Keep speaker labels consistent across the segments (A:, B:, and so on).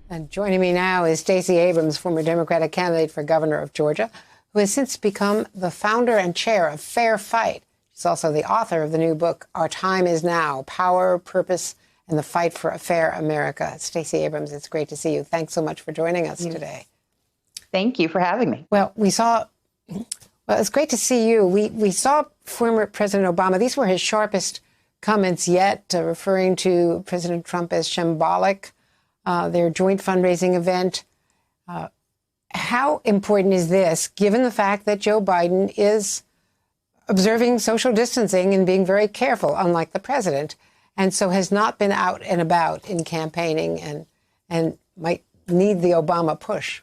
A: And joining me now is Stacey Abrams, former Democratic candidate for governor of Georgia, who has since become the founder and chair of Fair Fight. She's also the author of the new book, Our Time Is Now, Power, Purpose, and the Fight for a Fair America. Stacey Abrams, it's great to see you. Thanks so much for joining us today.
B: Thank you for having me.
A: Well, it's great to see you. We saw former President Obama. These were his sharpest comments yet, referring to President Trump as shambolic, their joint fundraising event. How important is this, given the fact that Joe Biden is observing social distancing and being very careful, unlike the president, and so has not been out and about in campaigning and might need the Obama push?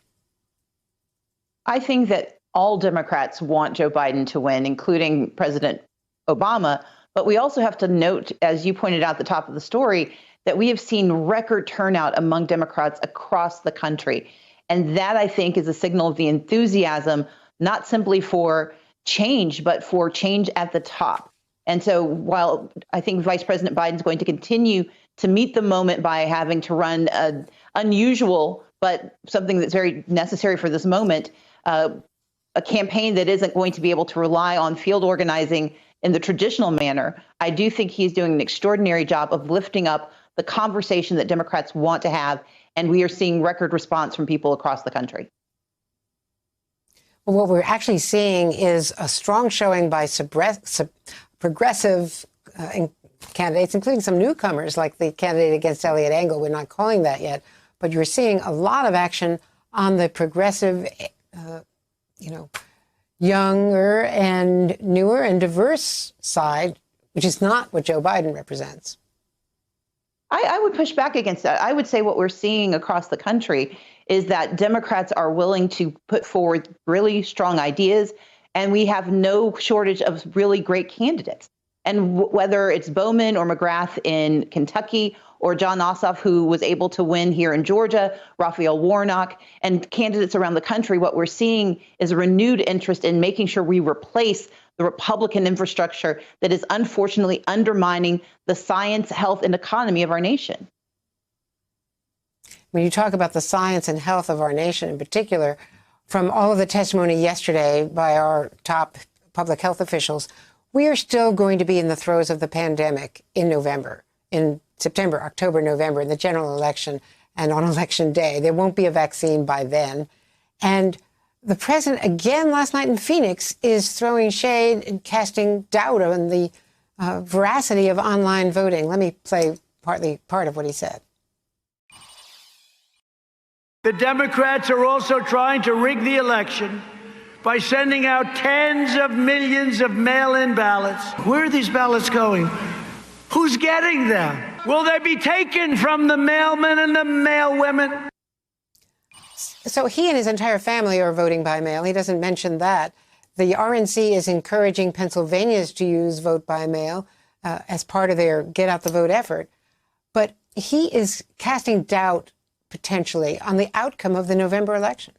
B: I think that all Democrats want Joe Biden to win, including President Obama. But we also have to note, as you pointed out at the top of the story, that we have seen record turnout among Democrats across the country. And that, I think, is a signal of the enthusiasm, not simply for change, but for change at the top. And so while I think Vice President Biden is going to continue to meet the moment by having to run an unusual, but something that's very necessary for this moment, a campaign that isn't going to be able to rely on field organizing in the traditional manner, I do think he's doing an extraordinary job of lifting up the conversation that Democrats want to have. And we are seeing record response from people across the country.
A: Well, what we're actually seeing is a strong showing by progressive candidates, including some newcomers like the candidate against Eliot Engel. We're not calling that yet, but you're seeing a lot of action on the progressive, younger and newer and diverse side, which is not what Joe Biden represents.
B: I would push back against that. I would say what we're seeing across the country is that Democrats are willing to put forward really strong ideas, and we have no shortage of really great candidates. And whether it's Bowman or McGrath in Kentucky, or Jon Ossoff, who was able to win here in Georgia, Raphael Warnock, and candidates around the country, what we're seeing is a renewed interest in making sure we replace the Republican infrastructure that is unfortunately undermining the science, health, and economy of our nation.
A: When you talk about the science and health of our nation in particular, from all of the testimony yesterday by our top public health officials, we are still going to be in the throes of the pandemic in November, in September, October, November, in the general election and on election day. There won't be a vaccine by then. And the president, again last night in Phoenix, is throwing shade and casting doubt on the veracity of online voting. Let me play part of what he said.
C: The Democrats are also trying to rig the election by sending out tens of millions of mail-in ballots. Where are these ballots going? Who's getting them? Will they be taken from the mailmen and the mailwomen?
A: So he and his entire family are voting by mail. He doesn't mention that. The RNC is encouraging Pennsylvanians to use vote by mail as part of their get out the vote effort. But he is casting doubt potentially on the outcome of the November election.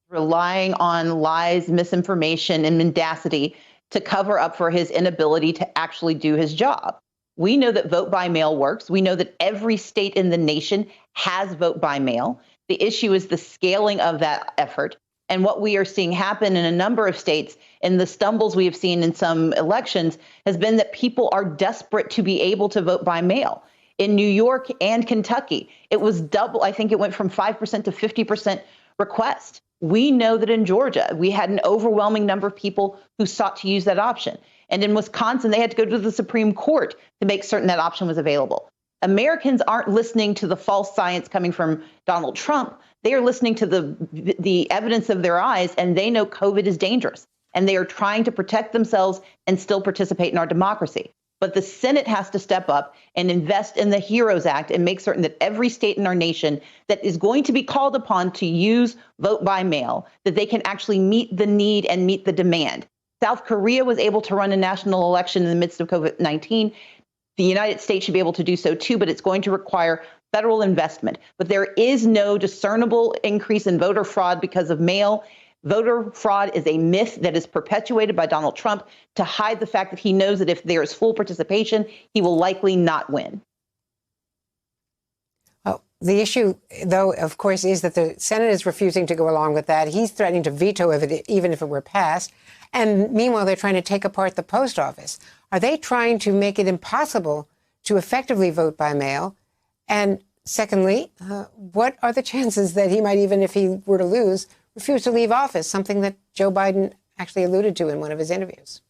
B: Relying on lies, misinformation, and mendacity to cover up for his inability to actually do his job. We know that vote by mail works. We know that every state in the nation has vote by mail. The issue is the scaling of that effort. And what we are seeing happen in a number of states, and the stumbles we have seen in some elections, has been that people are desperate to be able to vote by mail. In New York and Kentucky, it was double. I think it went from 5% to 50% request. We know that in Georgia, we had an overwhelming number of people who sought to use that option. And in Wisconsin, they had to go to the Supreme Court to make certain that option was available. Americans aren't listening to the false science coming from Donald Trump. They are listening to the evidence of their eyes, and they know COVID is dangerous. And they are trying to protect themselves and still participate in our democracy. But the Senate has to step up and invest in the HEROES Act and make certain that every state in our nation that is going to be called upon to use vote by mail, that they can actually meet the need and meet the demand. South Korea was able to run a national election in the midst of COVID-19. The United States should be able to do so too, but it's going to require federal investment. But there is no discernible increase in voter fraud because of mail. Voter fraud is a myth that is perpetuated by Donald Trump to hide the fact that he knows that if there is full participation, he will likely not win.
A: The issue, though, of course, is that the Senate is refusing to go along with that. He's threatening to veto it, even if it were passed. And meanwhile, they're trying to take apart the post office. Are they trying to make it impossible to effectively vote by mail? And secondly, what are the chances that he might, even if he were to lose, refuse to leave office, something that Joe Biden actually alluded to in one of his interviews?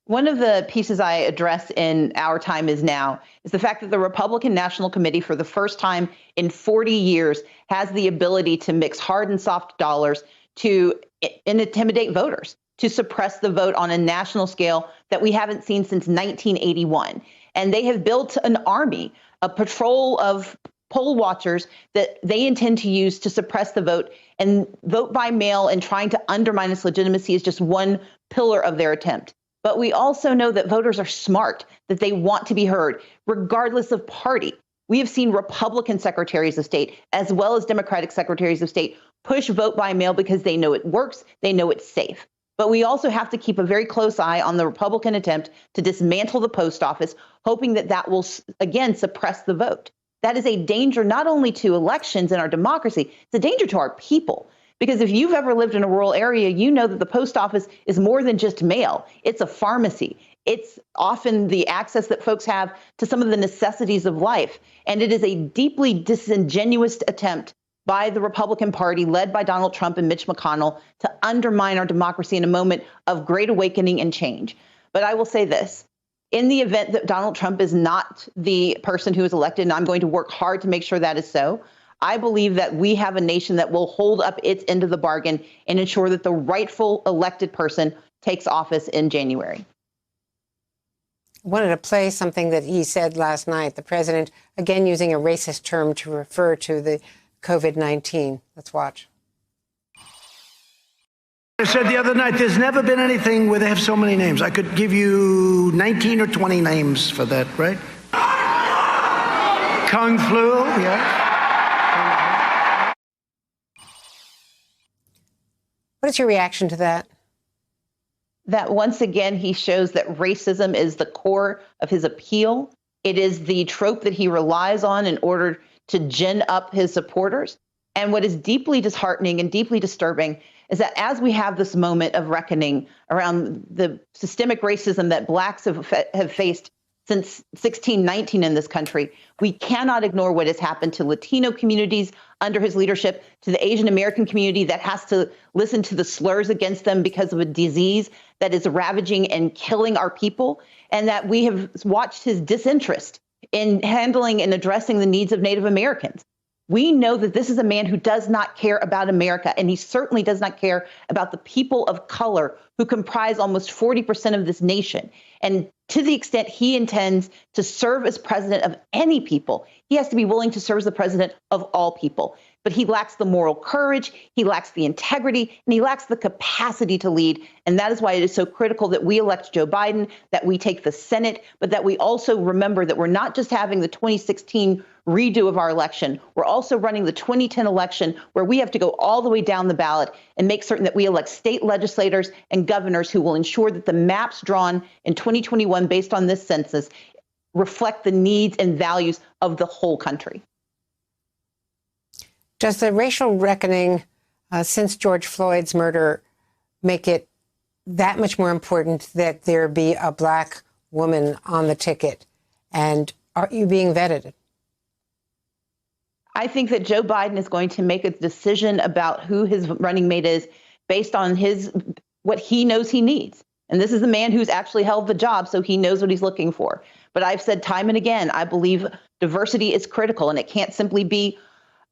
B: One of the pieces I address in Our Time Is Now is the fact that the Republican National Committee, for the first time in 40 years, has the ability to mix hard and soft dollars to intimidate voters, to suppress the vote on a national scale that we haven't seen since 1981. And they have built an army, a patrol of poll watchers that they intend to use to suppress the vote, and vote by mail and trying to undermine its legitimacy is just one pillar of their attempt. But we also know that voters are smart, that they want to be heard, regardless of party. We have seen Republican secretaries of state, as well as Democratic secretaries of state, push vote by mail because they know it works, they know it's safe. But we also have to keep a very close eye on the Republican attempt to dismantle the post office, hoping that that will, again, suppress the vote. That is a danger not only to elections and our democracy, it's a danger to our people. Because if you've ever lived in a rural area, you know that the post office is more than just mail. It's a pharmacy. It's often the access that folks have to some of the necessities of life. And it is a deeply disingenuous attempt by the Republican Party, led by Donald Trump and Mitch McConnell, to undermine our democracy in a moment of great awakening and change. But I will say this. In the event that Donald Trump is not the person who is elected, and I'm going to work hard to make sure that is so, I believe that we have a nation that will hold up its end of the bargain and ensure that the rightful elected person takes office in January.
A: I wanted to play something that he said last night, the president, again, using a racist term to refer to the COVID-19. Let's watch.
C: I said the other night, there's never been anything where they have so many names. I could give you 19 or 20 names for that, right? Kung flu, yeah.
A: What is your reaction to that?
B: That once again, he shows that racism is the core of his appeal. It is the trope that he relies on in order to gin up his supporters. And what is deeply disheartening and deeply disturbing is that as we have this moment of reckoning around the systemic racism that Blacks have faced since 1619 in this country, we cannot ignore what has happened to Latino communities under his leadership, to the Asian American community that has to listen to the slurs against them because of a disease that is ravaging and killing our people, and that we have watched his disinterest in handling and addressing the needs of Native Americans. We know that this is a man who does not care about America, and he certainly does not care about the people of color who comprise almost 40% of this nation. And to the extent he intends to serve as president of any people, he has to be willing to serve as the president of all people. But he lacks the moral courage, he lacks the integrity, and he lacks the capacity to lead. And that is why it is so critical that we elect Joe Biden, that we take the Senate, but that we also remember that we're not just having the 2016 redo of our election. We're also running the 2010 election, where we have to go all the way down the ballot and make certain that we elect state legislators and governors who will ensure that the maps drawn in 2021 based on this census reflect the needs and values of the whole country.
A: Does the racial reckoning since George Floyd's murder make it that much more important that there be a Black woman on the ticket? And are you being vetted?
B: I think that Joe Biden is going to make a decision about who his running mate is based on what he knows he needs. And this is the man who's actually held the job, so he knows what he's looking for. But I've said time and again, I believe diversity is critical, and it can't simply be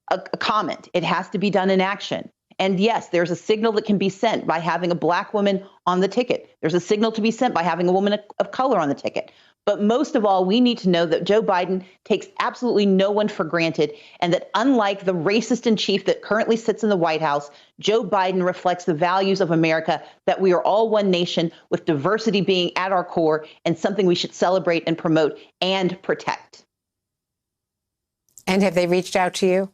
B: a comment. It has to be done in action. And yes, there's a signal that can be sent by having a Black woman on the ticket. There's a signal to be sent by having a woman of color on the ticket. But most of all, we need to know that Joe Biden takes absolutely no one for granted, and that unlike the racist in chief that currently sits in the White House, Joe Biden reflects the values of America, that we are all one nation with diversity being at our core and something we should celebrate and promote and protect.
A: And have they reached out to you?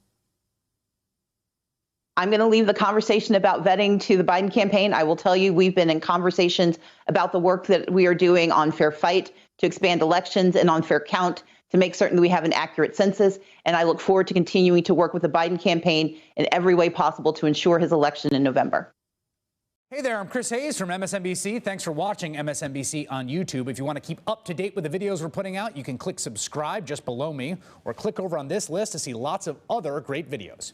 B: I'm going to leave the conversation about vetting to the Biden campaign. I will tell you, we've been in conversations about the work that we are doing on Fair Fight to expand elections and on Fair Count to make certain that we have an accurate census. And I look forward to continuing to work with the Biden campaign in every way possible to ensure his election in November.
D: Hey there, I'm Chris Hayes from MSNBC. Thanks for watching MSNBC on YouTube. If you want to keep up to date with the videos we're putting out, you can click subscribe just below me or click over on this list to see lots of other great videos.